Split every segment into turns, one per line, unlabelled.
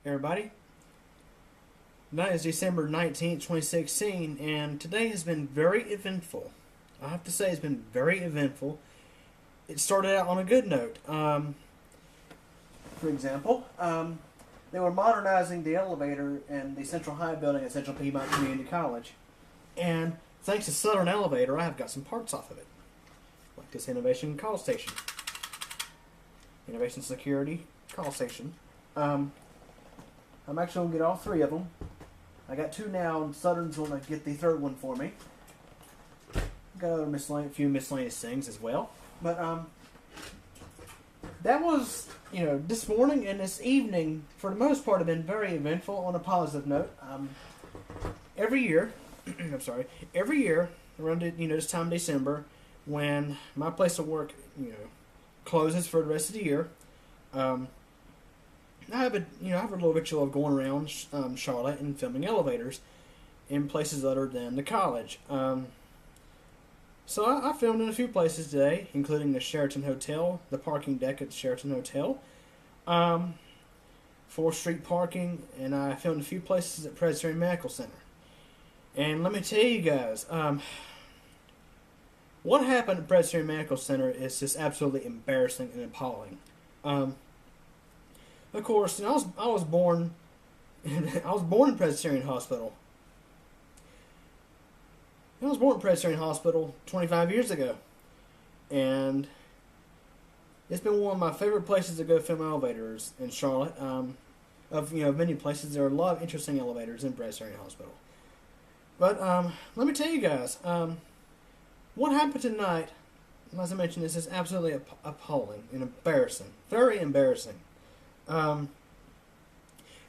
everybody. Tonight is December 19th, 2016, and today has been very eventful. I have to say it's been very eventful. It started out on a good note. For example, they were modernizing the elevator in the Central High building at Central Piedmont Community College. And thanks to Southern Elevator, I have got some parts off of it. Like this Innovation Call Station. Innovation Security Call Station. I'm actually going to get all three of them. I got two now, and Southern's going to get the third one for me. Got a few miscellaneous things as well. But, that was, this morning and this evening, for the most part, have been very eventful on a positive note. Every year, around, this time of December, when my place of work, closes for the rest of the year, I have a little ritual of going around Charlotte and filming elevators in places other than the college. So I filmed in a few places today, including the Sheraton Hotel, the parking deck at the Sheraton Hotel, 4th Street parking, and I filmed a few places at Presbyterian Medical Center. And let me tell you guys, what happened at Presbyterian Medical Center is just absolutely embarrassing and appalling. Of course, I was born in Presbyterian Hospital. I was born in Presbyterian Hospital 25 years ago, and it's been one of my favorite places to go film elevators in Charlotte. Of many places, there are a lot of interesting elevators in Presbyterian Hospital. But let me tell you guys, what happened tonight. As I mentioned, this is absolutely appalling and embarrassing, very embarrassing. So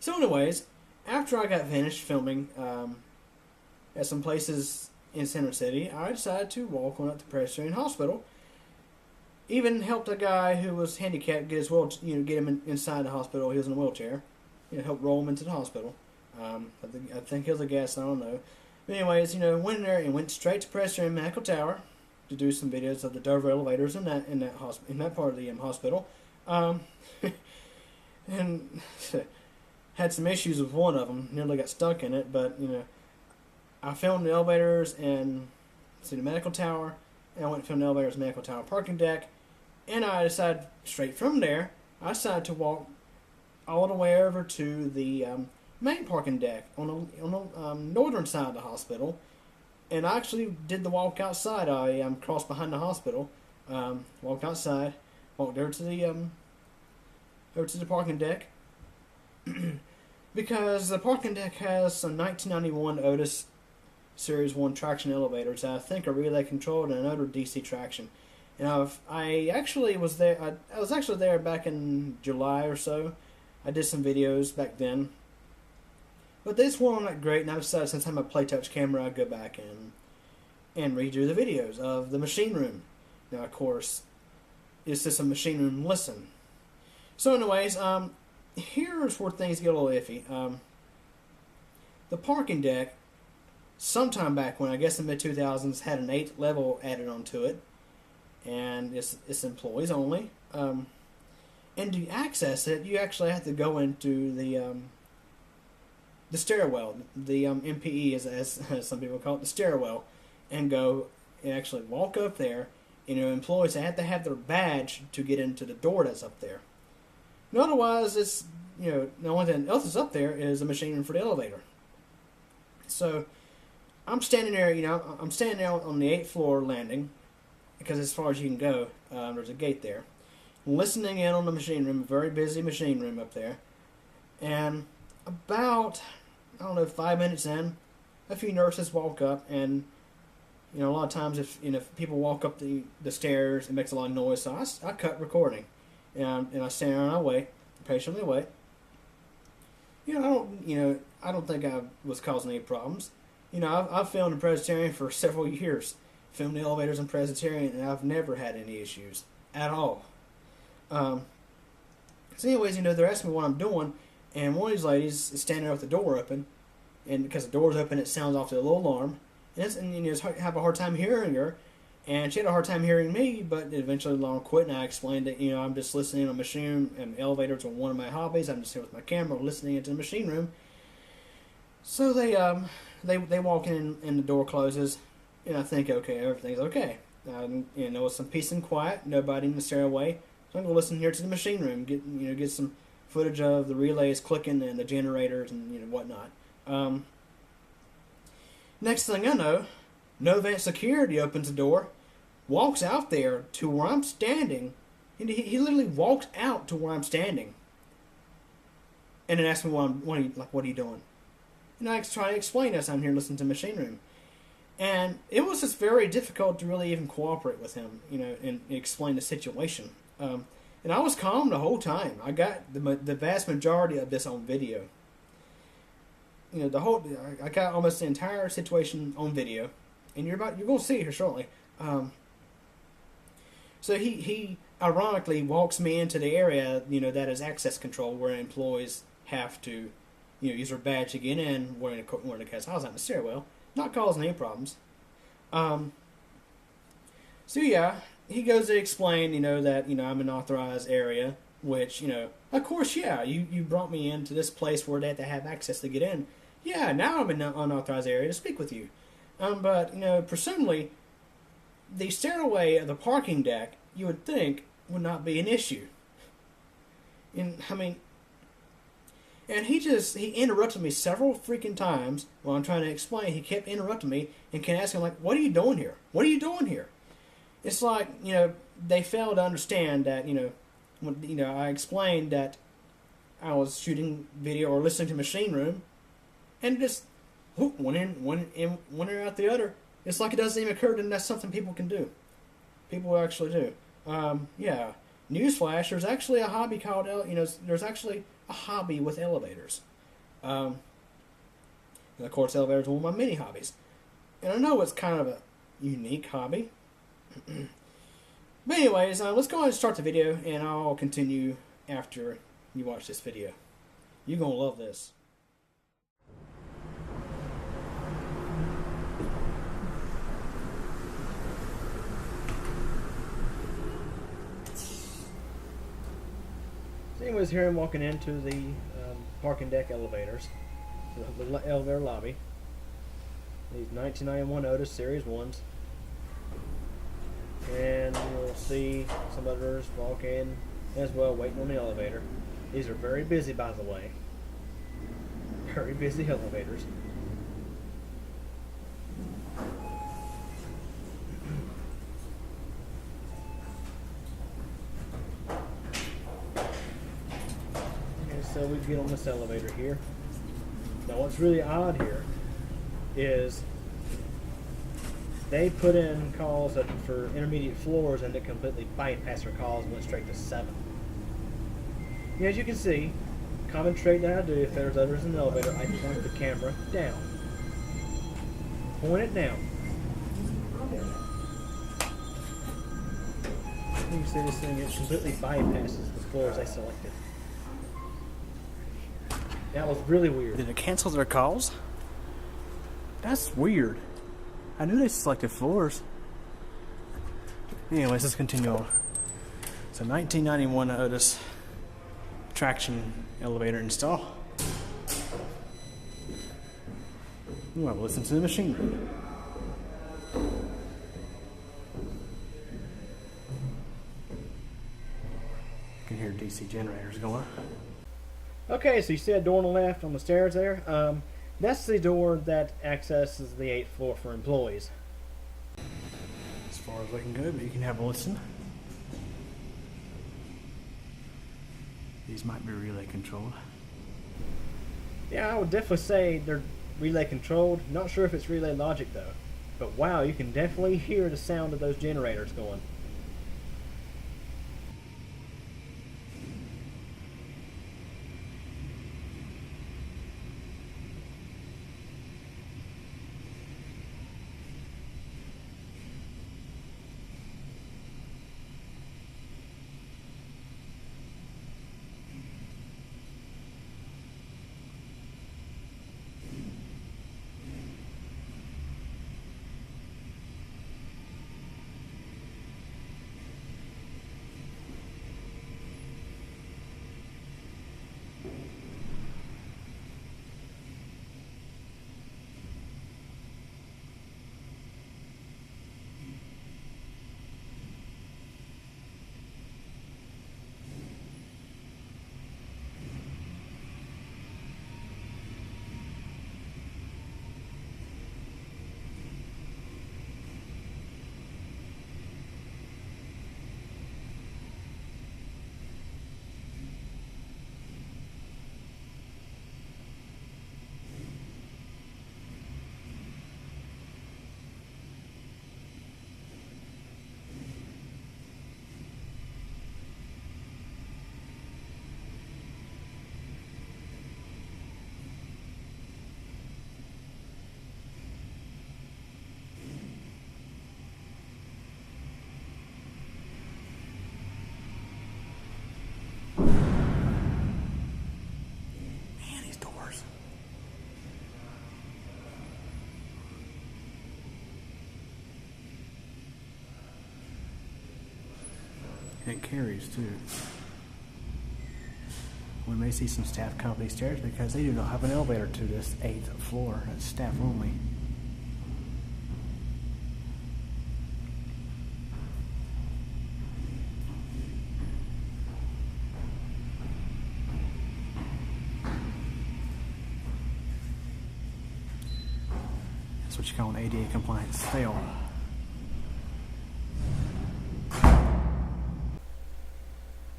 anyways, after I got finished filming at some places in Center City, I decided to walk on up to Presbyterian Hospital. Even helped a guy who was handicapped get him inside the hospital. He was in a wheelchair. Helped roll him into the hospital. I think he was a guest. I don't know. But anyways, went in there and went straight to Presbyterian Medical Tower to do some videos of the Dover elevators in that part of the hospital. And had some issues with one of them. Nearly got stuck in it, but I filmed the elevators and the medical tower, and I went and filmed the elevators, medical tower, parking deck, and I decided straight from there, I decided to walk all the way over to the main parking deck on the northern side of the hospital, and I actually did the walk outside. I crossed behind the hospital, walked outside, walked over to the parking deck, because the parking deck has some 1991 Otis Series 1 traction elevators that I think are relay controlled and another DC traction. And I actually was there. I was actually there back in July or so. I did some videos back then, but this one not great. And I decided, since I have a PlayTouch camera, I'd go back and redo the videos of the machine room. Now, of course, it's just a machine room listen. So anyways, here's where things get a little iffy. The parking deck, sometime back when, I guess in the mid-2000s, had an 8th level added onto it, and it's employees only. And to access it, you actually have to go into the stairwell, the MPE, as some people call it, the stairwell, and go and actually walk up there. Employees have to have their badge to get into the door that's up there. And otherwise, it's, the only thing else that's up there is a machine room for the elevator. So, I'm standing there, I'm standing there on the 8th floor landing, because as far as you can go, there's a gate there. Listening in on the machine room, a very busy machine room up there. And about, 5 minutes in, a few nurses walk up, and, a lot of times if people walk up the stairs, it makes a lot of noise, so I cut recording. And I stand there and I wait, patiently wait. I don't think I was causing any problems. I've filmed in Presbyterian for several years, filmed the elevators in Presbyterian, and I've never had any issues at all. So anyways, they're asking me what I'm doing, and one of these ladies is standing there with the door open, and because the door's open, it sounds off to a little alarm, and have a hard time hearing her, And she had a hard time hearing me, but eventually the alarm quit, and I explained that, I'm just listening on a machine room, and elevators are one of my hobbies. I'm just here with my camera listening into the machine room. So they walk in and the door closes, and I think, okay, everything's okay. With some peace and quiet, nobody in the stairway. So I'm gonna listen here to the machine room, get some footage of the relays clicking and the generators and whatnot. Next thing I know, Novant Security opens the door, walks out there to where I'm standing, and he literally walked out to where I'm standing, and then asked me what are you doing? And I try to explain this. I'm here listening to machine room. And it was just very difficult to really even cooperate with him, and explain the situation. And I was calm the whole time. I got the vast majority of this on video. I got almost the entire situation on video, and you're going to see it here shortly. So he ironically walks me into the area, that is access control, where employees have to, use their badge to get in. Where the case I was out in the stairwell. Not causing any problems. So yeah, he goes to explain, that, I'm an authorized area, which, of course, yeah, you brought me into this place where they have to have access to get in. Yeah, now I'm in an unauthorized area to speak with you. But, presumably, the stairway of the parking deck, you would think, would not be an issue. And he interrupted me several freaking times while I'm trying to explain. He kept interrupting me and kept asking, like, what are you doing here? What are you doing here? It's like, they failed to understand that, when, I explained that I was shooting video or listening to Machine Room, and just one ear out the other. It's like it doesn't even occur to them that's something people can do. People actually do. Yeah. Newsflash, there's actually a hobby called, there's actually a hobby with elevators. And of course, elevators are one of my many hobbies. And I know it's kind of a unique hobby. But anyways, let's go ahead and start the video, and I'll continue after you watch this video. You're going to love this. So anyways, here I'm walking into the parking deck elevators, the elevator lobby. These 1991 Otis Series 1s. And you'll see some others walk in as well, waiting on the elevator. These are very busy, by the way. Very busy elevators. So we get on this elevator here. Now what's really odd here is they put in calls for intermediate floors, and they completely bypassed their calls and went straight to 7. As you can see, common trait that I do if there's others in the elevator, I point the camera down. Point it down. You can see this thing, it completely bypasses the floors they selected. That was really weird. Did it cancel their calls? That's weird. I knew they selected floors. Anyways, let's continue on. So 1991 Otis traction elevator install. You want to listen to the machine room. You can hear DC generators going. Okay, so you see that door on the left on the stairs there? That's the door that accesses the 8th floor for employees. As far as we can go, but you can have a listen. These might be relay controlled. Yeah, I would definitely say they're relay controlled. Not sure if it's relay logic though. But wow, you can definitely hear the sound of those generators going. it carries too. We may see some staff come up these stairs because they do not have an elevator to this 8th floor. That's staff only. That's what you call an ADA compliance fail.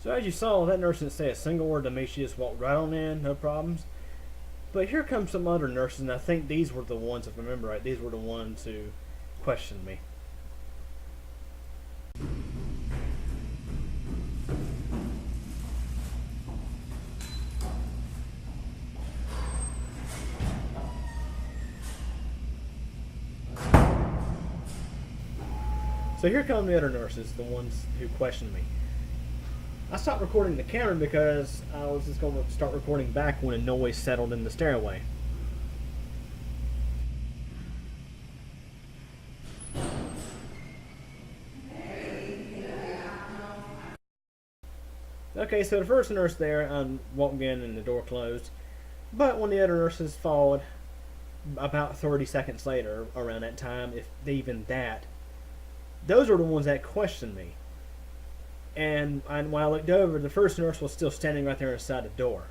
So as you saw, that nurse didn't say a single word to me. She just walked right on in, no problems. But here come some other nurses, and I think these were the ones, if I remember right, these were the ones who questioned me. So here come the other nurses, the ones who questioned me. I stopped recording the camera because I was just going to start recording back when a noise settled in the stairway. Okay, so the first nurse there, I walked in and the door closed. But when the other nurses followed, about 30 seconds later, around that time, if even that, those were the ones that questioned me. And when I looked over, the first nurse was still standing right there inside the door.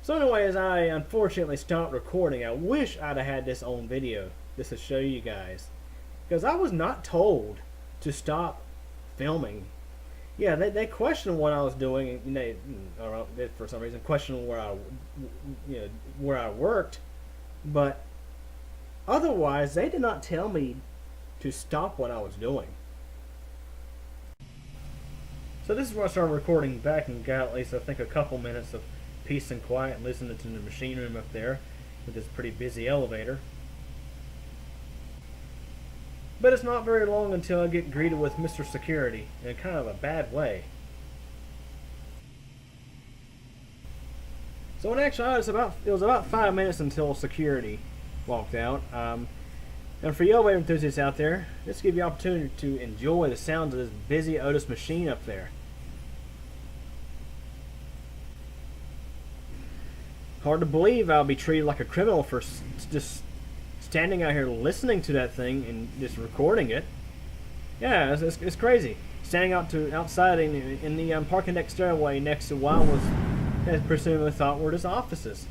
So anyways, I unfortunately stopped recording. I wish I'd have had this on video, just to show you guys. Because I was not told to stop filming. Yeah, they questioned what I was doing, and they, for some reason, questioned where I worked. But otherwise, they did not tell me to stop what I was doing. So this is where I started recording back and got at least, I think, a couple minutes of peace and quiet and listening to the machine room up there with this pretty busy elevator. But it's not very long until I get greeted with Mr. Security in kind of a bad way. So in actuality, it was about 5 minutes until security walked out. And for you elevator enthusiasts out there, this gives you the opportunity to enjoy the sounds of this busy Otis machine up there. Hard to believe I'll be treated like a criminal for just standing out here listening to that thing and just recording it. Yeah, it's crazy. Standing outside in the parking deck stairway next to what was, as presumably thought, were his offices.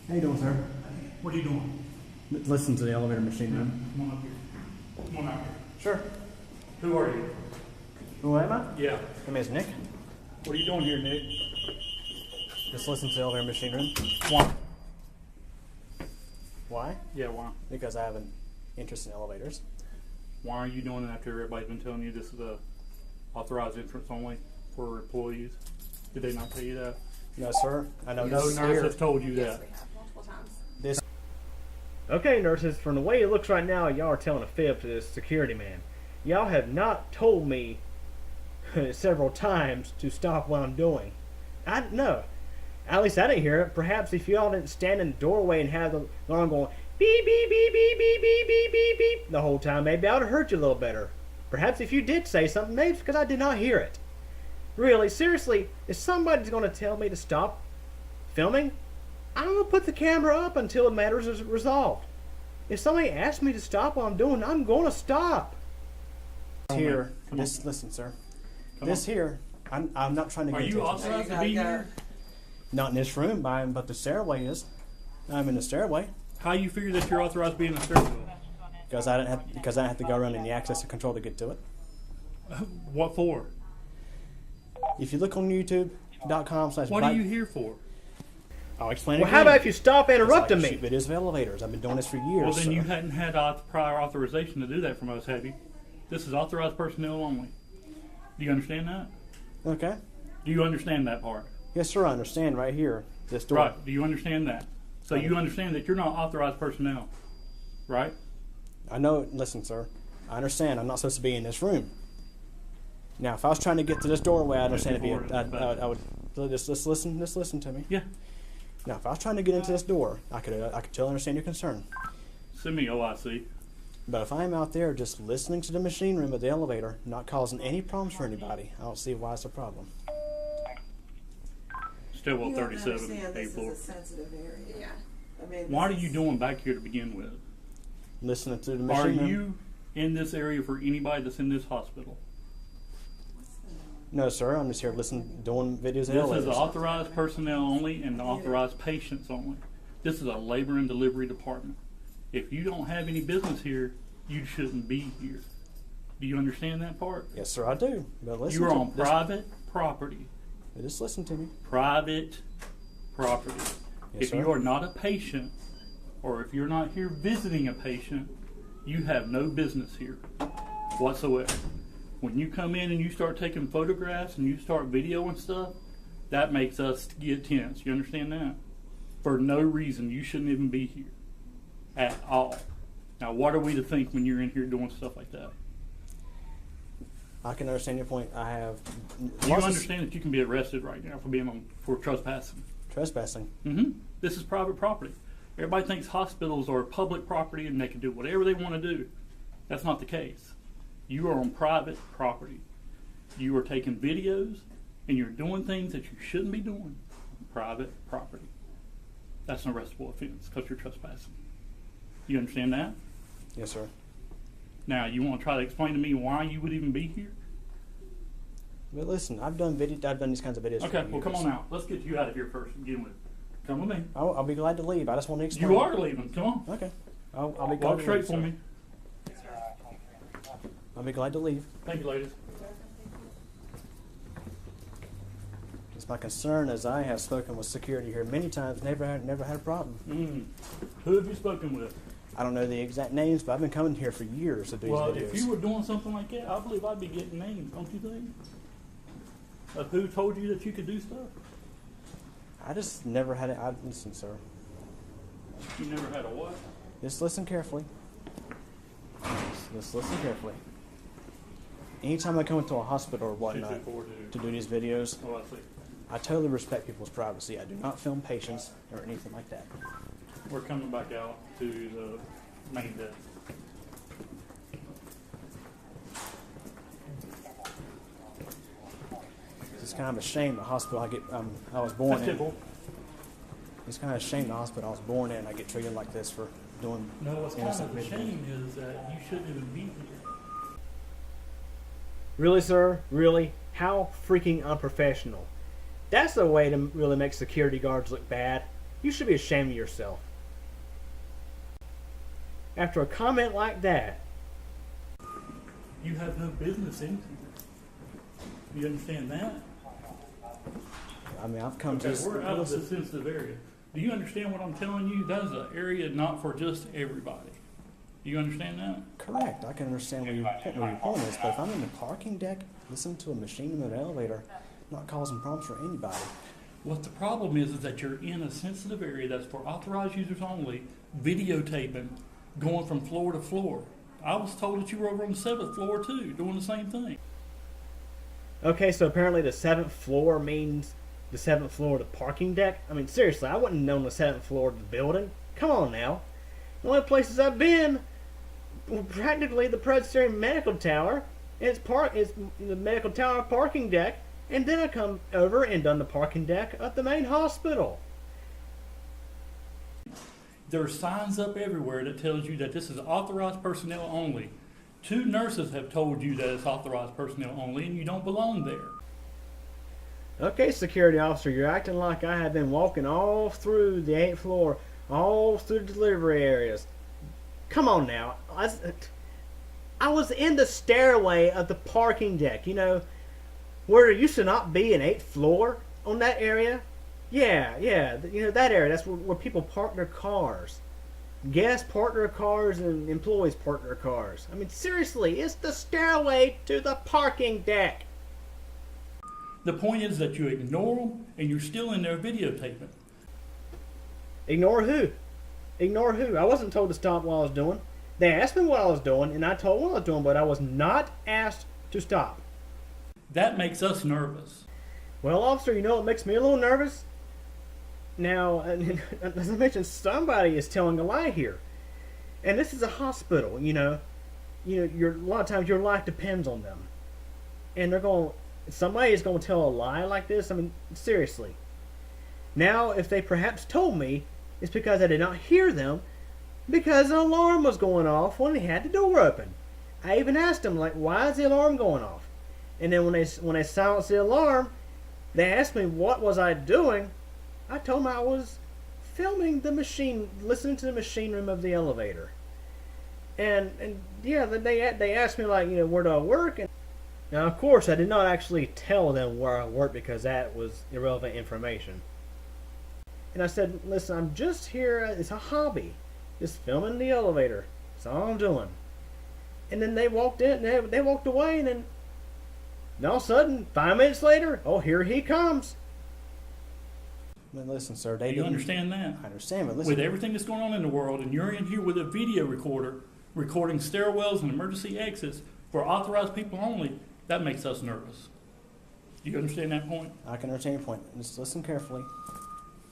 How you doing, sir?
What are you doing?
Listen to the elevator machine room.
Come on up here. Come on out here.
Sure.
Who are you?
Who am I?
Yeah.
My name is Nick.
What are you doing here, Nick?
Just listen to the elevator machine room.
Why?
Why?
Yeah, why?
Because I have an interest in elevators.
Why are you doing it after everybody's been telling you this is a authorized entrance only for employees? Did they not tell you that?
No, sir. I know
No
this
nurse
here.
has told you
Yes,
that.
we have multiple times.
This.
Okay, nurses, from the way it looks right now, y'all are telling a fib to this security man. Y'all have not told me several times to stop what I'm doing. No. At least I didn't hear it. Perhaps if y'all didn't stand in the doorway and have the alarm going beep, beep, beep, beep, beep, beep, beep, beep, beep the whole time, maybe I would have heard you a little better. Perhaps if you did say something, maybe it's because I did not hear it. Really, seriously, if somebody's going to tell me to stop filming, I'm going to put the camera up until the matter is resolved. If somebody asks me to stop what I'm doing, I'm going to stop.
Here, listen, sir. This here, I'm not trying to
Are
get
you
attention.
authorized to be here?
Not in this room, but the stairway is. I'm in the stairway
How you figure that you're authorized to be in the stairwell?
because I didn't have to go around any access and control to get to it.
What for?
If you look on YouTube.com/.
What are you here for?
I'll explain it.
Well, how about if you stop interrupting
Shoot
me?
videos of elevators. I've been doing this for years.
Well, then you
sir.
hadn't had prior authorization to do that from us, have you? This is authorized personnel only. Do you understand that?
Okay.
Do you understand that part?
Yes, sir. I understand right here. This door.
Right. Do you understand that? So you understand that you're not authorized personnel, right?
I know. Listen, sir. I understand. I'm not supposed to be in this room. Now, if I was trying to get to this doorway, I understand. I would just listen. Just listen to me.
Yeah.
Now, if I was trying to get into this door, I could totally understand your concern.
Send me OIC.
But if I'm out there just listening to the machine room of the elevator, not causing any problems for anybody, I don't see why it's a problem.
Stairwell
You have to
37,
understand
A
this
floor.
is a sensitive area.
Yeah.
I mean,
What are
this
you
is-
doing back here to begin with?
Listening to the
Are
machine room.
you in this area for anybody that's in this hospital?
No, sir. I'm just here listening, doing videos of
This
elevators.
is authorized personnel only and authorized patients only. This is a labor and delivery department. If you don't have any business here, you shouldn't be here. Do you understand that part?
Yes, sir. I do. But listen.
You are
to
on private property.
Just listen to me.
Private property.
Yes,
If
sir.
you are not a patient, or if you're not here visiting a patient, you have no business here whatsoever. When you come in and you start taking photographs and you start videoing stuff, that makes us get tense. You understand that? For no reason, you shouldn't even be here at all. Now, what are we to think when you're in here doing stuff like that?
I can understand your point. I have.
You understand that you can be arrested right now for trespassing.
Trespassing.
This is private property. Everybody thinks hospitals are public property and they can do whatever they want to do. That's not the case. You are on private property. You are taking videos and you're doing things that you shouldn't be doing on private property. That's an arrestable offense because you're trespassing. You understand that?
Yes, sir.
Now, you want to try to explain to me why you would even be here?
But listen, I've done these kinds of videos.
Okay,
for
well, come
years.
on out. Let's get you out of here first and begin with. Come with me.
I'll be glad to leave. I just want to explain.
You are leaving. Come on.
Okay. I'll be glad
Walk
to
straight
leave,
for
sir.
me.
I'll be glad to leave.
Thank you, ladies.
It's my concern, as I have spoken with security here many times, never had a problem.
Who have you spoken with?
I don't know the exact names, but I've been coming here for years to do
Well,
these videos.
if you were doing something like that, I believe I'd be getting names, don't you think? Of who told you that you could do stuff?
I just never had it. Listen, sir.
You never had a what?
Just listen carefully. Just listen carefully. Anytime I come into a hospital or whatnot
224
to do these videos,
Oh, I see.
I totally respect people's privacy. I do not film patients or anything like that.
We're coming back out to the main desk.
It's kind of a shame the hospital I was born
That's
in.
typical.
It's kind of a shame the hospital I was born in. I get treated like this for doing.
No, what's kind
innocent
of a
videos.
shame is that you shouldn't even be here.
Really, sir? Really? How freaking unprofessional. That's the way to really make security guards look bad. You should be ashamed of yourself. After a comment like that,
You have no business in here. You understand that?
I mean, I've come
Okay,
to...
we're out of the sensitive area. Do you understand what I'm telling you? That is an area not for just everybody. Do you understand that?
Correct. I can understand where your point is, but if I'm in the parking deck, listening to a machine in an elevator, not causing problems for anybody.
What the problem is that you're in a sensitive area that's for authorized users only, videotaping, going from floor to floor. I was told that you were over on the 7th floor too, doing the same thing.
okay, so apparently the 7th floor means the 7th floor of the parking deck? I mean, seriously, I wouldn't know the 7th floor of the building. Come on now. The only places I've been were practically the Presbyterian Medical Tower, and it's the Medical Tower parking deck, and then I come over and done the parking deck at the main hospital.
There are signs up everywhere that tells you that this is authorized personnel only. 2 nurses have told you that it's authorized personnel only, and you don't belong there.
Okay, security officer, you're acting like I have been walking all through the 8th floor, all through the delivery areas. Come on now. I was in the stairway of the parking deck, where there used to not be an 8th floor on that area. Yeah, that area, that's where people park their cars. Guests park their cars and employees park their cars. I mean, seriously, it's the stairway to the parking deck.
The point is that you ignore them, and you're still in there videotaping.
Ignore who? Ignore who? I wasn't told to stop what I was doing. They asked me what I was doing, and I told them what I was doing, but I was not asked to stop.
That makes us nervous.
Well, officer, you know what makes me a little nervous? Now, as I mentioned, somebody is telling a lie here. And this is a hospital, a lot of times your life depends on them. And somebody is going to tell a lie like this? I mean, seriously. Now, if they perhaps told me, it's because I did not hear them, because an alarm was going off when they had the door open. I even asked them, why is the alarm going off? And then when they silenced the alarm, they asked me what was I doing. I told them I was filming the machine, listening to the machine room of the elevator. And yeah, they asked me where do I work? And now, of course, I did not actually tell them where I work because that was irrelevant information. And I said, listen, I'm just here, it's a hobby. Just filming the elevator. That's all I'm doing. And then they walked in, they walked away, and then all of a sudden, 5 minutes later, oh, here he comes.
I mean, listen, sir,
Do you understand that?
I understand, but listen.
With everything that's going on in the world, and you're in here with a video recorder, recording stairwells and emergency exits for authorized people only, that makes us nervous. Do you understand that point?
I can understand your point. Just listen carefully.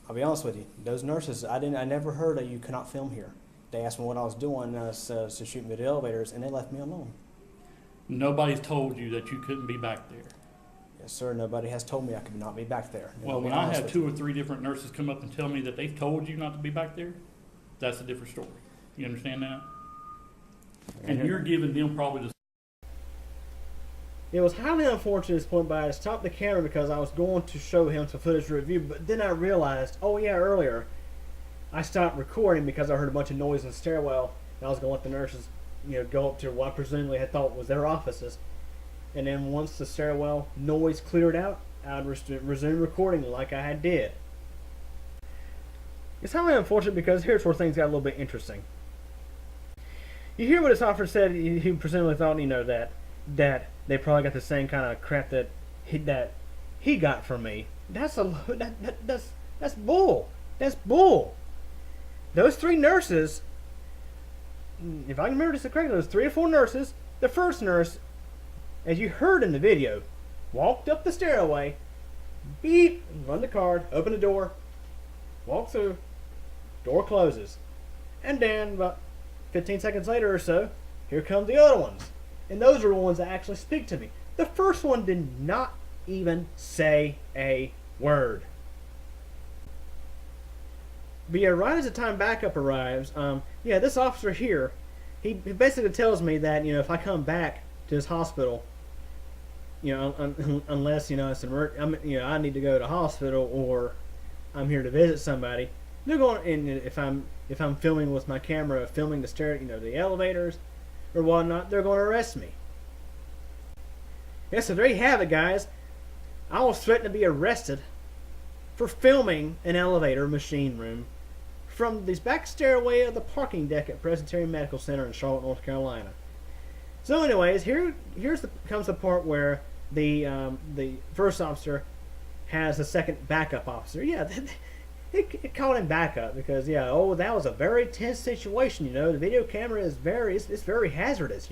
I'll be honest with you. Those nurses, I never heard that you could not film here. They asked me what I was doing to shoot video elevators, and they left me alone.
Nobody's told you that you couldn't be back there.
Yes, sir. Nobody has told me I could not be back there.
Well, when I have 2 or 3 different nurses come up and tell me that they've told you not to be back there, that's a different story. You understand that? And you're giving them probably the...
It was highly unfortunate at this point, but I stopped the camera because I was going to show him some footage to review, but then I realized, oh yeah, earlier, I stopped recording because I heard a bunch of noise in the stairwell, and I was going to let the nurses, go up to what I presumably had thought was their offices. And then once the stairwell noise cleared out, I would resume recording like I had did. It's highly unfortunate because here's where things got a little bit interesting. You hear what his officer said. He presumably thought, that they probably got the same kind of crap that he got from me. That's bull. That's bull. Those 3 nurses, if I can remember this correctly, those 3 or 4 nurses. The first nurse, as you heard in the video, walked up the stairway, beep, run the card, open the door, walk through, door closes. And then about 15 seconds later or so, here come the other ones. And those are the ones that actually speak to me. The first one did not even say a word. But yeah, right as the time backup arrives, this officer here, he basically tells me that, if I come back to this hospital, unless, it's I need to go to hospital or I'm here to visit somebody, they're going. And if I'm filming with my camera, filming the elevators or whatnot, they're going to arrest me. Yeah, so there you have it, guys. I was threatened to be arrested for filming an elevator machine room from the back stairway of the parking deck at Presbyterian Medical Center in Charlotte, North Carolina. So, anyways, comes the part where the first officer has a second backup officer. Yeah, it called him backup because that was a very tense situation. The video camera is very hazardous.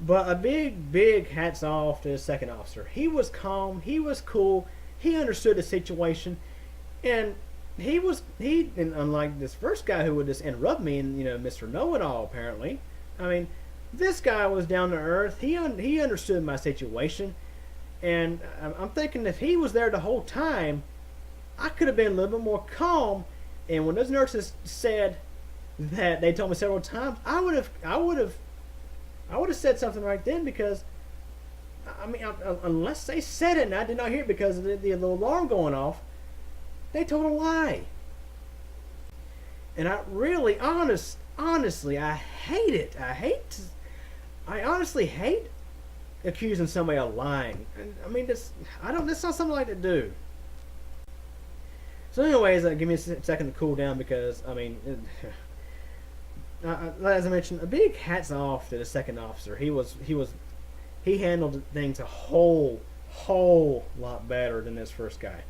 But a big hats off to the second officer. He was calm. He was cool. He understood the situation, and and unlike this first guy who would just interrupt me and Mr. Know-It-All apparently. I mean, this guy was down to earth. He understood my situation, and I'm thinking if he was there the whole time, I could have been a little bit more calm. And when those nurses said that, they told me several times, I would have said something right then, because I mean, unless they said it and I did not hear it because of the alarm going off, they told a lie. And I really, honestly, I hate it. I honestly hate accusing somebody of lying. And I mean, that's not something I like to do. So anyways, give me a second to cool down because, I mean, as I mentioned, a big hats off to the second officer. He handled things a whole lot better than this first guy.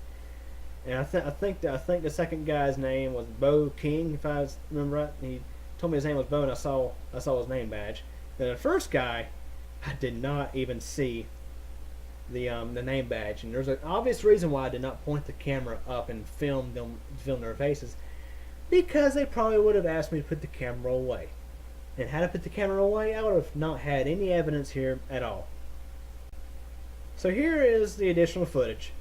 And I think the second guy's name was Bo King, if I remember right. He told me his name was Bo, and I saw his name badge. Then the first guy, I did not even see the name badge, and there's an obvious reason why I did not point the camera up and film their faces, because they probably would have asked me to put the camera away. And had I put the camera away, I would have not had any evidence here at all. So here is the additional footage.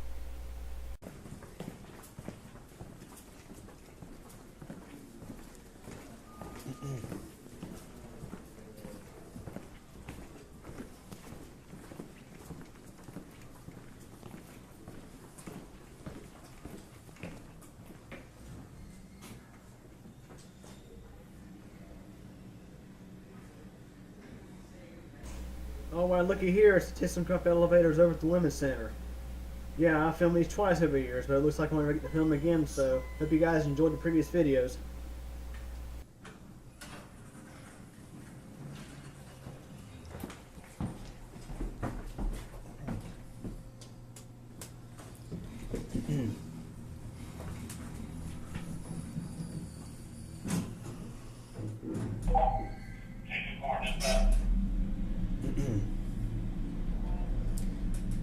Oh, well, looky here, Statistic Cup elevators over at the Women's Center. Yeah, I filmed these twice over years, but it looks like I'm going to get to film them again, so hope you guys enjoyed the previous videos.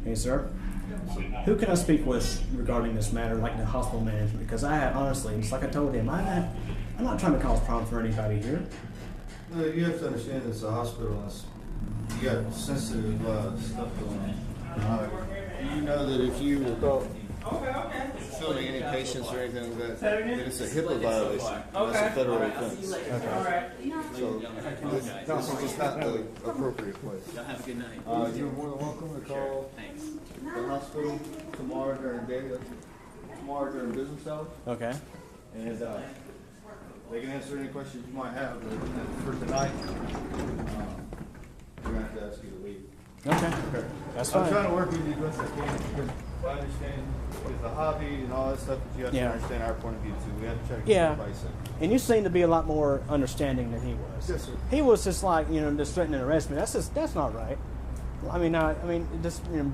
Hey, sir. Who can I speak with regarding this matter, like the hospital management? Because I honestly, just like I told him, I'm not trying to cause problems for anybody here.
No, you have to understand it's a hospital. You got sensitive stuff going on. You know that if you were filming any patients or anything like that, then it's a HIPAA violation. That's a federal offense.
Okay.
So this is just not the appropriate place.
Have a good night.
You're more than welcome to call the hospital tomorrow during business hours.
Okay.
And they can answer any questions you might have, but for tonight, we're going to have to ask you to leave.
Okay. That's fine.
I'm trying to work with you as best I can, because I understand with the hobby and all that stuff, but you have to understand our point of view too. We have to try to keep everybody safe.
And you seem to be a lot more understanding than he was.
Yes, sir.
He was just like, just threatening to arrest me. That's not right.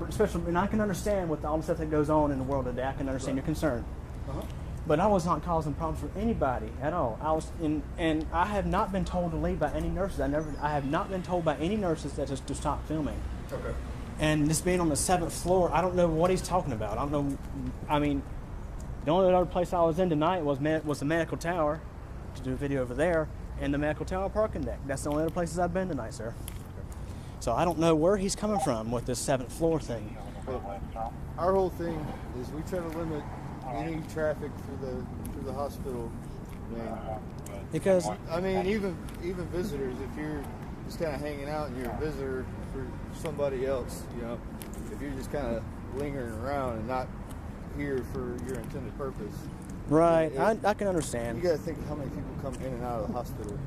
Especially, and I can understand with all the stuff that goes on in the world today. I can understand your concern. But I was not causing problems for anybody at all. And I have not been told to leave by any nurses. I have not been told by any nurses that just to stop filming.
Okay.
And this being on the 7th floor, I don't know what he's talking about. I don't know. I mean, the only other place I was in tonight was the medical tower to do a video over there, and the medical tower parking deck. That's the only other places I've been tonight, sir. So I don't know where he's coming from with this 7th floor thing.
Well, our whole thing is we try to limit any traffic through the hospital.
Because
I mean, even visitors, if you're just kind of hanging out and you're a visitor for somebody else, if you're just kind of lingering around and not here for your intended purpose.
Right. I can understand.
You got to think how many people come in and out of the hospital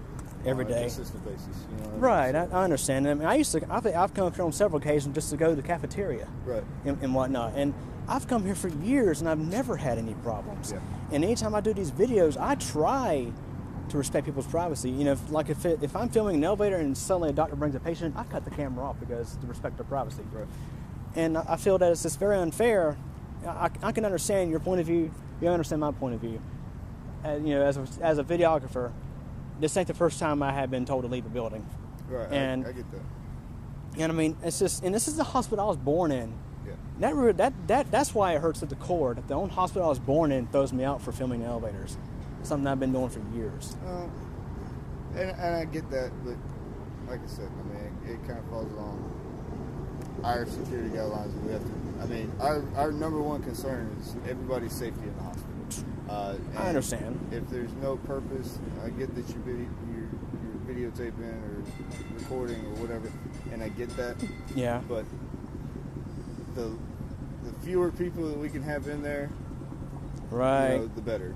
every day,
on a consistent basis. You know,
right. I understand. I mean, I've come here on several occasions just to go to the cafeteria,
right,
and whatnot. And I've come here for years, and I've never had any problems.
Yeah.
And anytime I do these videos, I try to respect people's privacy. You know, if I'm filming an elevator and suddenly a doctor brings a patient, I cut the camera off because to respect their privacy.
Right.
And I feel that it's just very unfair. I can understand your point of view. You understand my point of view. You know, as a videographer, this ain't the first time I have been told to leave a building.
Right.
And
I get that.
And I mean, it's just, and this is the hospital I was born in.
Yeah.
That's why it hurts at the core. That the own hospital I was born in throws me out for filming elevators. Something I've been doing for years.
And I get that, but like I said, I mean, it kind of falls along our security guidelines. We have to. I mean, our number one concern is everybody's safety in the hospital.
I understand.
If there's no purpose, I get that you're videotaping or recording or whatever, and I get that.
Yeah.
But the fewer people that we can have in there,
right,
you know, the better.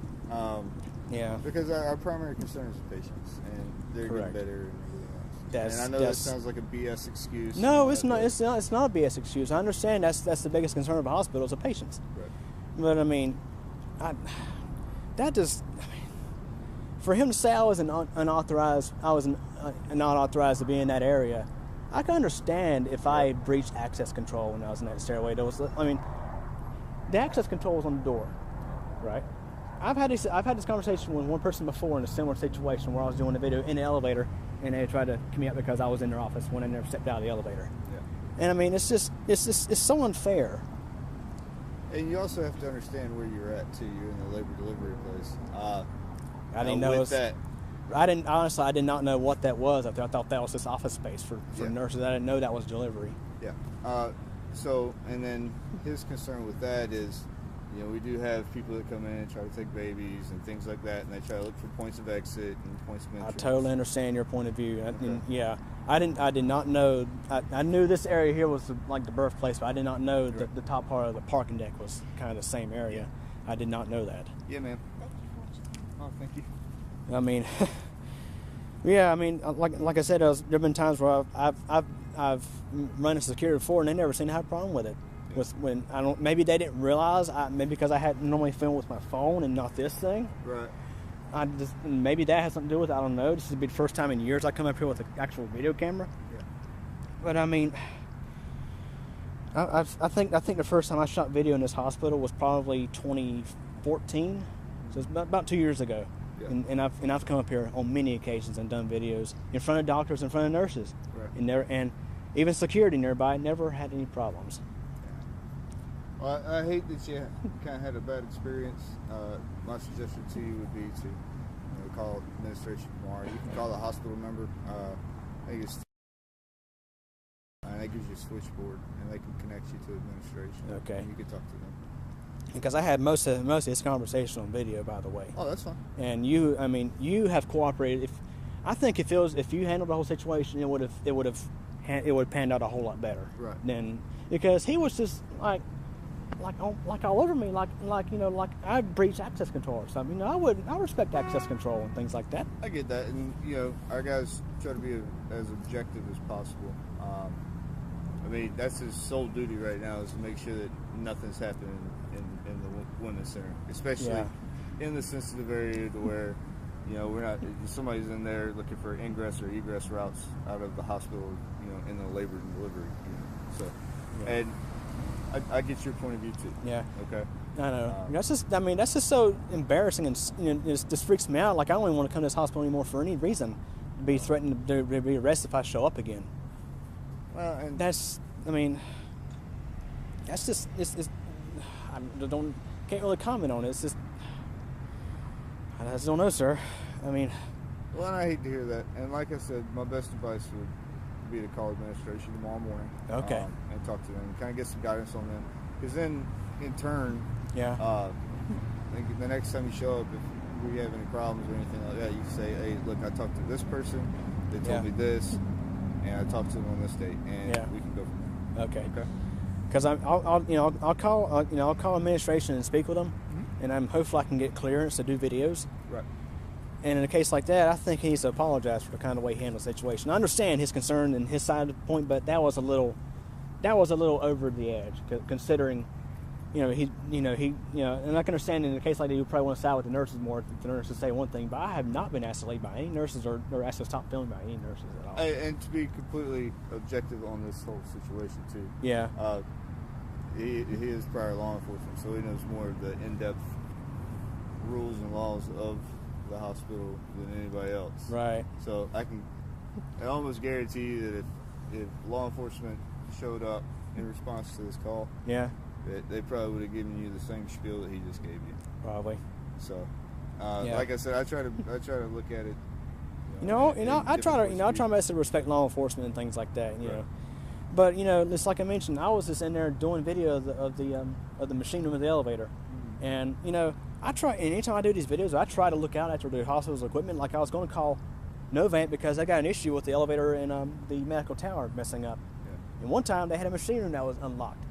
Yeah.
Because our primary concern is the patients, and they're
Correct.
getting better and everything else. And I know that sounds like a BS excuse.
No, it's not. It's not a BS excuse. I understand that's the biggest concern of a hospital is the patients.
Right.
But I mean, for him to say I was unauthorized, not authorized to be in that area, I can understand if I breached access control when I was in that stairway. The access control was on the door, right? I've had this conversation with one person before in a similar situation where I was doing a video in the elevator, and they tried to kick me out because I was in their office when I never stepped out of the elevator.
Yeah.
And I mean, it's so unfair.
And you also have to understand where you're at too. You're in the labor delivery place.
I didn't know
that.
I did not know what that was. I thought that was just office space for nurses. I didn't know that was delivery.
Yeah. So, and then his concern with that is, you know, we do have people that come in and try to take babies and things like that, and they try to look for points of exit and points of entry.
I totally understand your point of view.
Okay.
Yeah, I did not know. I knew this area here was like the birthplace, but I did not know that the top part of the parking deck was kind of the same area. I did not know that.
Yeah, man. Oh, thank you.
I mean, yeah, I mean, like I said, there've been times where I've run a security before, and they never seemed to have a problem with it. When maybe they didn't realize, maybe because I had normally film with my phone and not this thing.
Right.
Maybe that has something to do with it. I don't know. This will be the first time in years I come up here with an actual video camera.
Yeah.
But I mean, I think the first time I shot video in this hospital was probably 2014. So it's about 2 years ago.
Yeah.
And I've come up here on many occasions and done videos in front of doctors, in front of nurses,
right.
and even security nearby. Never had any problems.
Well, I hate that you kind of had a bad experience. My suggestion to you would be to call administration tomorrow. You can call the hospital number. I think that gives you a switchboard, and they can connect you to administration.
Okay.
And you can talk to them.
Because I had most of this conversation on video, by the way.
Oh, that's fine.
And you have cooperated. If you handled the whole situation, it would have panned out a whole lot better.
Right.
Because he was just like all over me, like I breached access control or something. I respect access control and things like that.
I get that, and our guys try to be as objective as possible. I mean, that's his sole duty right now is to make sure that nothing's happening in the women's center, especially in the sensitive area to where we're not. Somebody's in there looking for ingress or egress routes out of the hospital, in the labor and delivery. So, and I get your point of view too. Yeah. Okay.
I know. That's just so embarrassing, and it just freaks me out. Like I don't even want to come to this hospital anymore for any reason. To be threatened to be arrested if I show up again.
Well, and
that's just I can't really comment on it. It's just I just don't know, sir. I mean,
well, and I hate to hear that. And like I said, my best advice would be to call administration tomorrow morning.
Okay.
And talk to them and kind of get some guidance on them. Because then, in turn, I think the next time you show up, if we have any problems or anything like that, you say, hey, look, I talked to this person, they told me this, and I talked to them on this date, and we can go from there.
Okay.
Because I'll call administration and speak with them, and I'm hopefully I can get clearance to do videos.
Right.
And in a case like that, I think he needs to apologize for the kind of way he handled the situation. I understand his concern and his side of the point, but that was a little over the edge, considering, and I can understand in a case like that, you probably want to side with the nurses more. If the nurses say one thing, but I have not been asked to leave by any nurses or asked to stop filming by any nurses at all.
And to be completely objective on this whole situation too.
Yeah.
He is prior law enforcement, so he knows more of the in-depth rules and laws of the hospital than anybody else.
Right.
So I almost guarantee you that if law enforcement showed up in response to this call,
yeah,
they probably would have given you the same spiel that he just gave you.
Probably.
So, like I said, I try to look at it.
I try to mostly respect law enforcement and things like that. You know. But it's like I mentioned, I was just in there doing video of the machine room of the elevator, and I try. And anytime I do these videos, I try to look out after the hospital's equipment. Like I was going to call Novant because I got an issue with the elevator in the medical tower messing up. Yeah. And one time they had a machine room that was unlocked,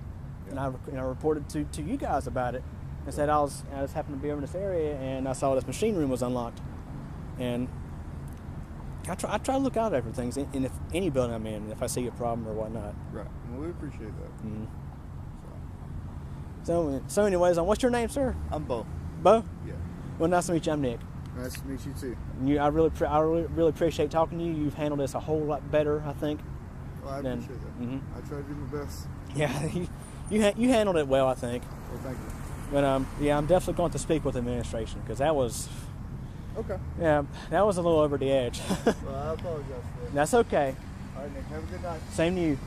and I reported to you guys about it and said I just happened to be over in this area and I saw this machine room was unlocked, and I try to look out after things in any building I'm in, if I see a problem or whatnot.
Right. Well, we appreciate that.
Mm-hmm. So anyways, what's your name, sir?
I'm Bo.
Bo?
Yeah.
Well, nice to meet you. I'm Nick.
Nice to meet you too.
I really appreciate talking to you. You've handled this a whole lot better, I think.
Well, I appreciate that.
Mm-hmm.
I try to do my best.
Yeah, you handled it well, I think.
Well, thank you.
But I'm definitely going to speak with administration because that was.
Okay.
Yeah, that was a little over the edge.
Well, I apologize for it.
That's okay.
All right, Nick. Have a good night.
Same to you.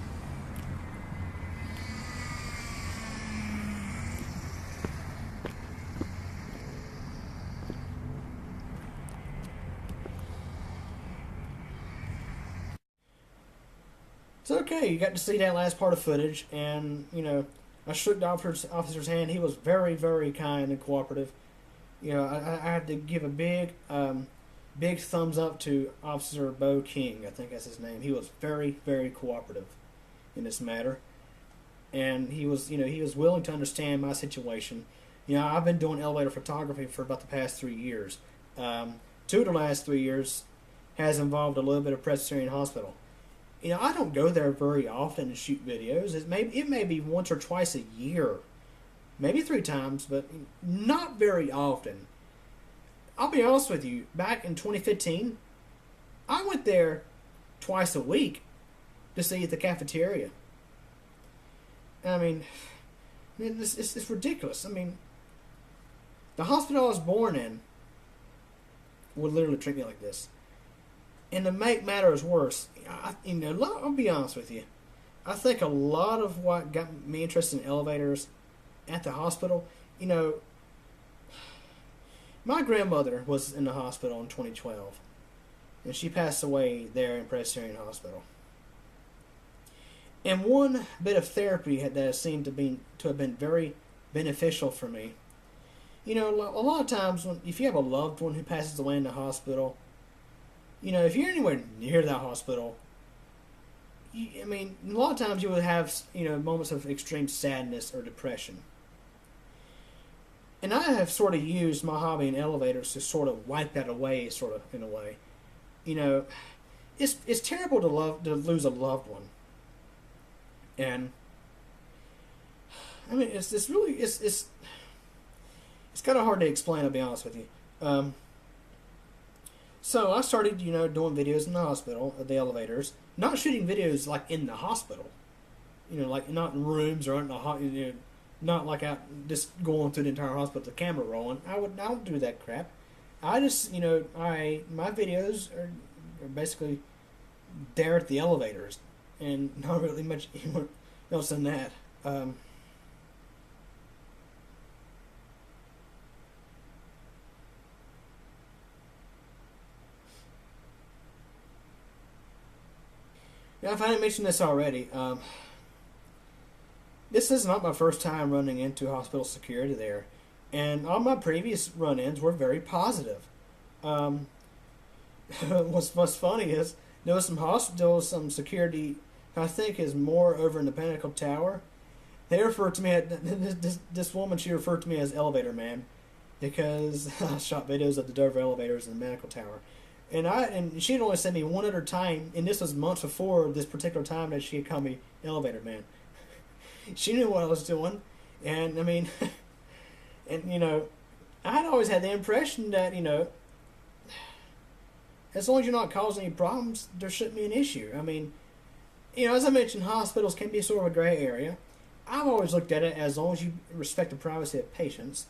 It's okay. You got to see that last part of footage, and I shook the officer's hand. He was very, very kind and cooperative. I had to give a big thumbs up to Officer Bo King. I think that's his name. He was very, very cooperative in this matter, and he was willing to understand my situation. I've been doing elevator photography for about the past 3 years. 2 of the last 3 years has involved a little bit of Presbyterian Hospital. I don't go there very often to shoot videos. It may be once or twice a year, maybe 3 times, but not very often. I'll be honest with you, back in 2015, I went there twice a week to see at the cafeteria. I mean, it's ridiculous. I mean, the hospital I was born in would literally treat me like this. And to make matters worse, I'll be honest with you, I think a lot of what got me interested in elevators at the hospital, my grandmother was in the hospital in 2012, and she passed away there in Presbyterian Hospital. And one bit of therapy that seemed to have been very beneficial for me. A lot of times, if you have a loved one who passes away in the hospital, if you're anywhere near that hospital, a lot of times you would have, moments of extreme sadness or depression. And I have sort of used my hobby in elevators to sort of wipe that away, sort of, in a way. It's terrible to lose a loved one. And, it's kind of hard to explain, I'll be honest with you. So I started, doing videos in the hospital, at the elevators. Not shooting videos like in the hospital, like not in rooms or in the not like out just going through the entire hospital with the camera rolling. I don't do that crap. I just, my videos are basically there at the elevators, and not really much else than that. Now, if I didn't mention this already, this is not my first time running into hospital security there, and all my previous run-ins were very positive. What's funny is there was some security I think is more over in the medical tower. They referred to me this woman. She referred to me as Elevator Man because I shot videos of the Dover elevators in the medical tower, and she had only sent me one other time, and this was months before this particular time that she had called me Elevator Man. She knew what I was doing, and I mean, and I'd always had the impression that as long as you're not causing any problems, there shouldn't be an issue. I mean, as I mentioned, hospitals can be sort of a gray area. I've always looked at it as long as you respect the privacy of patients.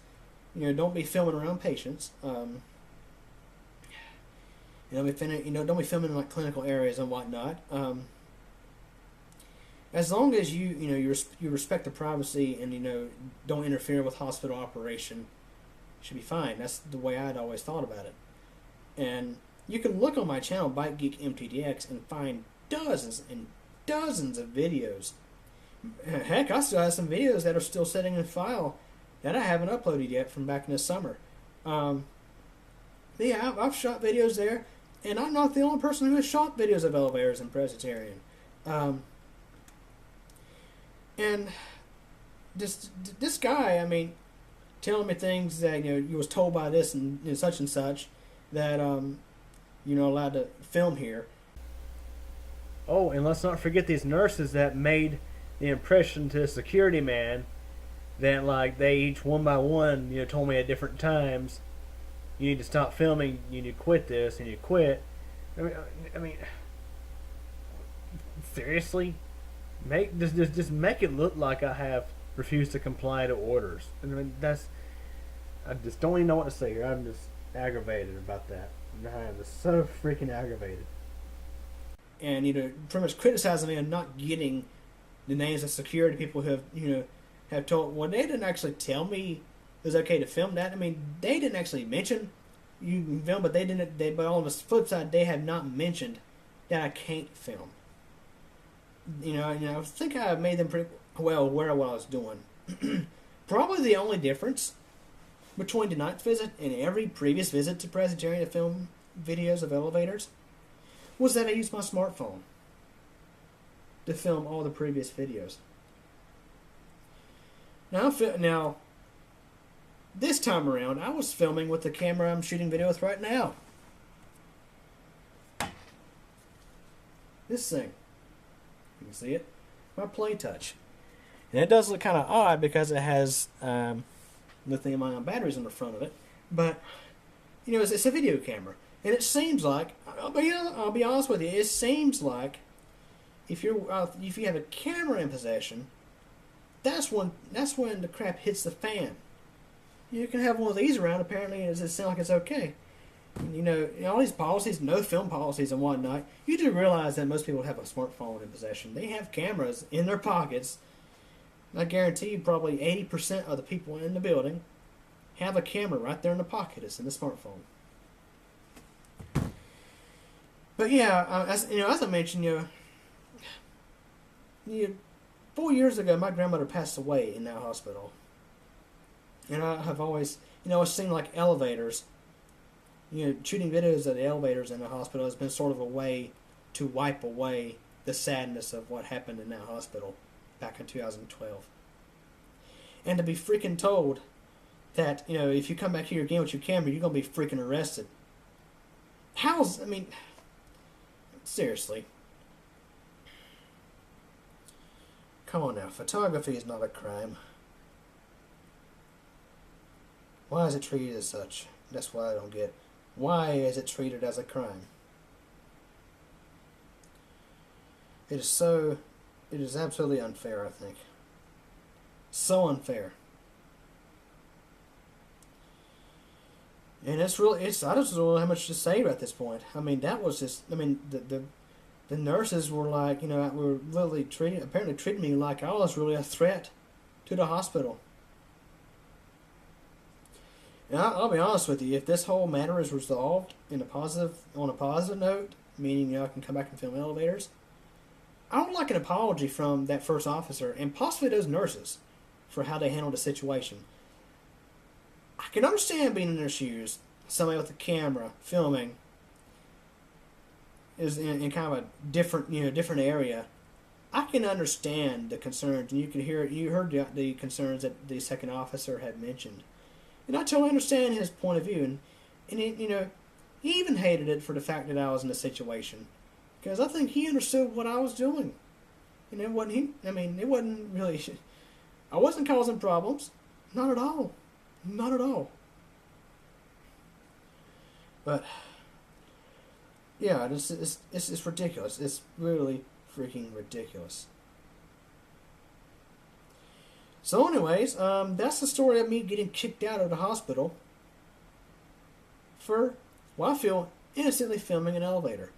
Don't be filming around patients. Don't be filming in like clinical areas and whatnot. As long as you respect the privacy and don't interfere with hospital operation, it should be fine. That's the way I'd always thought about it. And you can look on my channel, Bike Geek MTDX, and find dozens and dozens of videos. Heck, I still have some videos that are still sitting in file that I haven't uploaded yet from back in the summer. Yeah, I've shot videos there, and I'm not the only person who has shot videos of elevators in Presbyterian. And this guy, I mean, telling me things that you was told by this and such that you're not allowed to film here.
Oh, and let's not forget these nurses that made the impression to the security man that, like, they each one by one, told me at different times, you need to stop filming, you need to quit this, and you quit. I mean, seriously, just make it look like I have refused to comply to orders. I mean, I just don't even know what to say here. I'm just aggravated about that. I am just so freaking aggravated.
And pretty much criticizing me and not getting the names of security people who have told. Well, they didn't actually tell me it was okay to film that. I mean, they didn't actually mention you can film, but they didn't. But on the flip side, they have not mentioned that I can't film. I think I made them pretty well aware of what I was doing. Probably the only difference between tonight's visit and every previous visit to Presbyterian to film videos of elevators was that I used my smartphone to film all the previous videos. Now, this time around, I was filming with the camera I'm shooting video with right now. This thing. You can see it. My Play Touch. And it does look kind of odd because it has lithium-ion batteries on the front of it. But, it's a video camera. And it seems like, I'll be honest with you, it seems like if you have a camera in possession, that's when the crap hits the fan. You can have one of these around. Apparently, it doesn't sound like it's okay. All these policies, no film policies and whatnot. You do realize that most people have a smartphone in possession. They have cameras in their pockets. I guarantee you, probably 80% of the people in the building have a camera right there in the pocket. It's in the smartphone. But yeah, as I mentioned, 4 years ago, my grandmother passed away in that hospital, and I have always, it seemed like elevators. Shooting videos of the elevators in the hospital has been sort of a way to wipe away the sadness of what happened in that hospital back in 2012. And to be freaking told that, if you come back here again with your camera, you're going to be freaking arrested. Seriously. Come on now, photography is not a crime. Why is it treated as such? That's what I don't get. Why is it treated as a crime? It is absolutely unfair, I think. So unfair. And I just don't know how much to say at this point. I mean, that was just, the nurses were like, were literally apparently treating me like I was really a threat to the hospital. And I'll be honest with you, if this whole matter is resolved on a positive note, meaning I can come back and film elevators, I would like an apology from that first officer and possibly those nurses for how they handled the situation. I can understand being in their shoes. Somebody with a camera filming is in kind of a different area. I can understand the concerns, and you heard the concerns that the second officer had mentioned, and I totally understand his point of view, and he even hated it for the fact that I was in the situation, because I think he understood what I was doing, and it wasn't it wasn't really, I wasn't causing problems, not at all, not at all. But yeah, it's ridiculous. It's really freaking ridiculous. So anyways, that's the story of me getting kicked out of the hospital for what I feel innocently filming an elevator.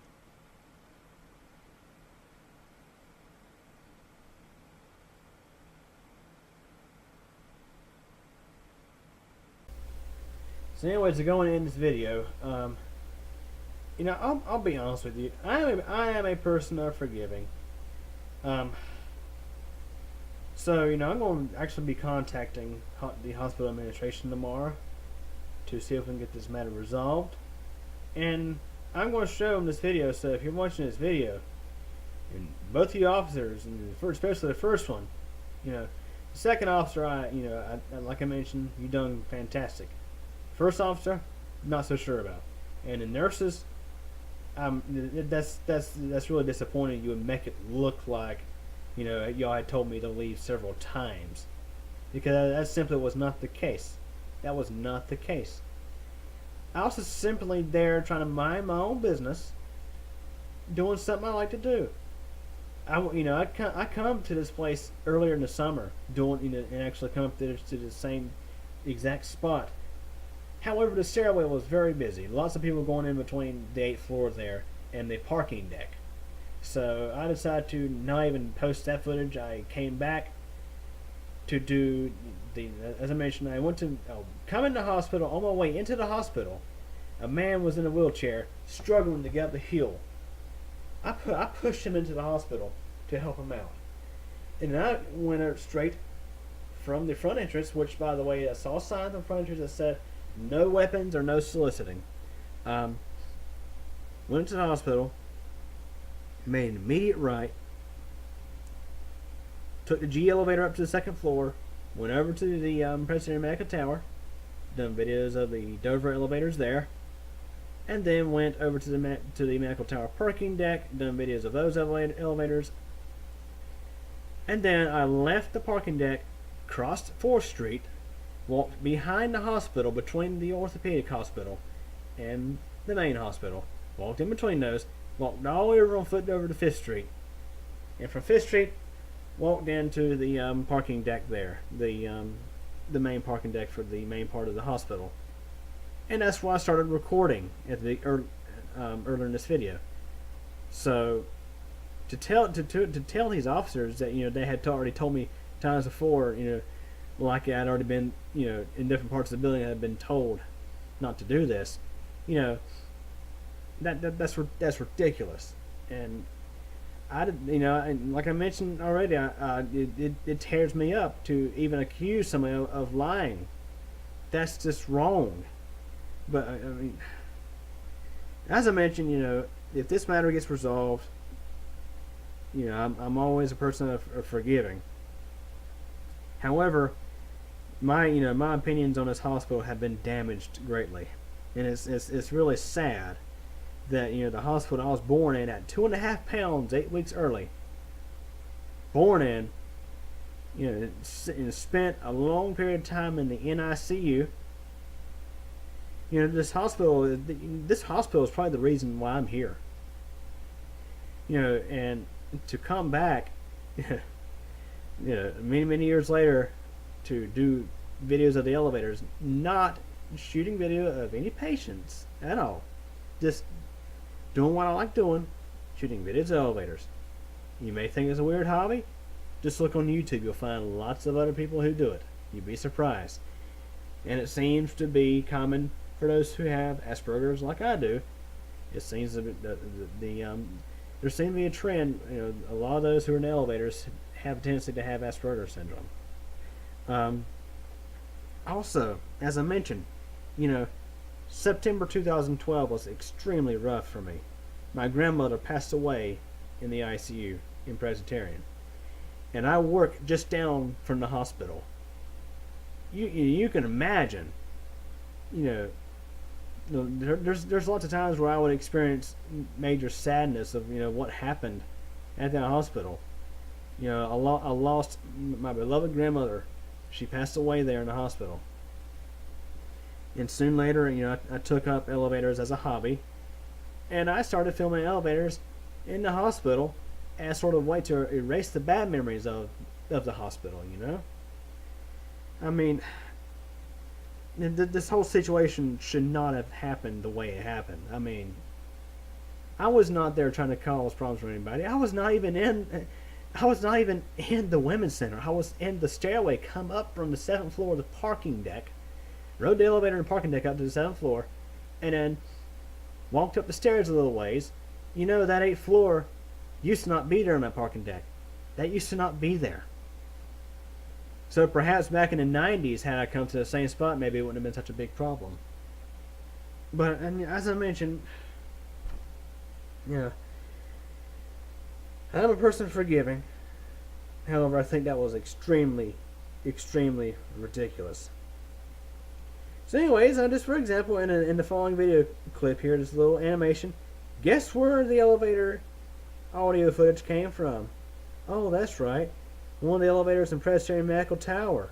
So anyways, to go in this video, I'll be honest with you. I am a person of forgiving. So I'm going to actually be contacting the hospital administration tomorrow to see if we can get this matter resolved. And I'm going to show them this video. So if you're watching this video, and both of you officers, and especially the first one, the second officer, like I mentioned, you done fantastic. First officer, not so sure about. And the nurses, that's really disappointing. You would make it look like, y'all had told me to leave several times, because that simply was not the case. That was not the case. I was just simply there trying to mind my own business, doing something I like to do. I come to this place earlier in the summer, and actually come up to the same exact spot. However, the stairway was very busy. Lots of people going in between the 8th floor there and the parking deck. So I decided to not even post that footage. I came back to do as I mentioned, I went to come in the hospital. On my way into the hospital, a man was in a wheelchair struggling to get up the hill. I pushed him into the hospital to help him out. And I went straight from the front entrance, which, by the way, I saw signs on the front entrance that said no weapons or no soliciting. Went to the hospital, made an immediate right, took the G elevator up to the 2nd floor, went over to the Presbyterian Medical Tower, done videos of the Dover elevators there, and then went over to the Medical Tower parking deck, done videos of those elevators, and then I left the parking deck, crossed 4th Street, walked behind the hospital, between the orthopedic hospital and the main hospital, walked in between those, walked all the way over on foot over to 5th Street, and from 5th Street walked into the parking deck there, the main parking deck for the main part of the hospital. And that's why I started recording at earlier in this video. So to tell these officers that they had already told me times before, like I had already been in different parts of the building, I had been told not to do this. That's ridiculous. And and like I mentioned already, it tears me up to even accuse somebody of lying. That's just wrong. But as I mentioned, if this matter gets resolved, I'm always a person of forgiving. However, my opinions on this hospital have been damaged greatly, and it's really sad that the hospital I was born in at 2.5 pounds 8 weeks early, born in, and spent a long period of time in the NICU. This hospital is probably the reason why I'm here. And to come back, many years later, to do videos of the elevators, not shooting video of any patients at all, just doing what I like doing, shooting videos of elevators. You may think it's a weird hobby. Just look on YouTube. You'll find lots of other people who do it. You'd be surprised. And it seems to be common for those who have Asperger's like I do. It seems that there seems to be a trend. A lot of those who are in elevators have a tendency to have Asperger's syndrome. Also, as I mentioned, September 2012 was extremely rough for me. My grandmother passed away in the ICU in Presbyterian, and I work just down from the hospital. You can imagine, there's lots of times where I would experience major sadness of what happened at that hospital. I lost my beloved grandmother. She passed away there in the hospital. And soon later, I took up elevators as a hobby, and I started filming elevators in the hospital as sort of a way to erase the bad memories of the hospital. I mean, this whole situation should not have happened the way it happened. I mean, I was not there trying to cause problems for anybody. I was not even in the women's center. I was in the stairway, come up from the 7th floor of the parking deck, rode the elevator and parking deck up to the 7th floor, and then walked up the stairs a little ways. That 8th floor used to not be there on that parking deck. That used to not be there. So perhaps back in the 90s, had I come to the same spot, maybe it wouldn't have been such a big problem. But as I mentioned, I'm a person forgiving. However, I think that was extremely, extremely ridiculous. So anyways, just for example, in the following video clip here, this little animation, guess where the elevator audio footage came from? Oh, that's right. One of the elevators in Presbyterian Medical Tower.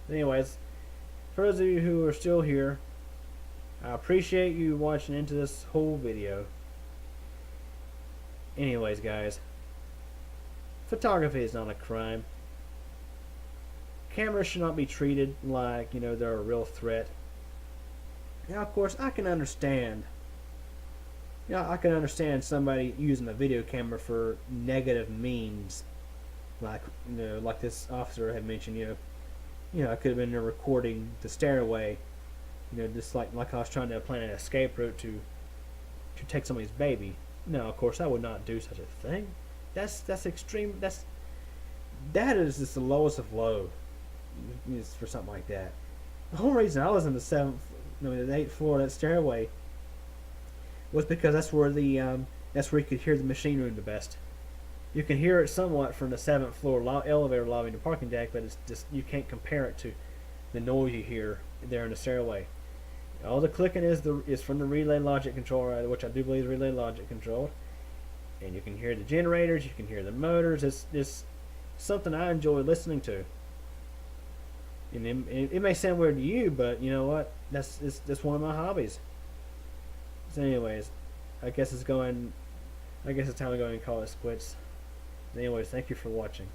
Anyways, for those of you who are still here, I appreciate you watching into this whole video. Anyways, guys, photography is not a crime. Cameras should not be treated like, they're a real threat. Now, of course, I can understand. I can understand somebody using a video camera for negative means. Like this officer had mentioned, I could have been there recording the stairway, just like I was trying to plan an escape route to take somebody's baby. No, of course I would not do such a thing. That's extreme. That is just the lowest of low for something like that. The whole reason I was in the 8th floor of that stairway was because that's where you could hear the machine room the best. You can hear it somewhat from the 7th floor elevator lobby to the parking deck, but it's just, you can't compare it to the noise you hear there in the stairway. All the clicking is from the relay logic controller, which I do believe is relay logic controlled. And you can hear the generators, you can hear the motors. It's something I enjoy listening to. And it may sound weird to you, but you know what? That's one of my hobbies. So anyways, I guess it's time to go and call it quits. Anyways, thank you for watching.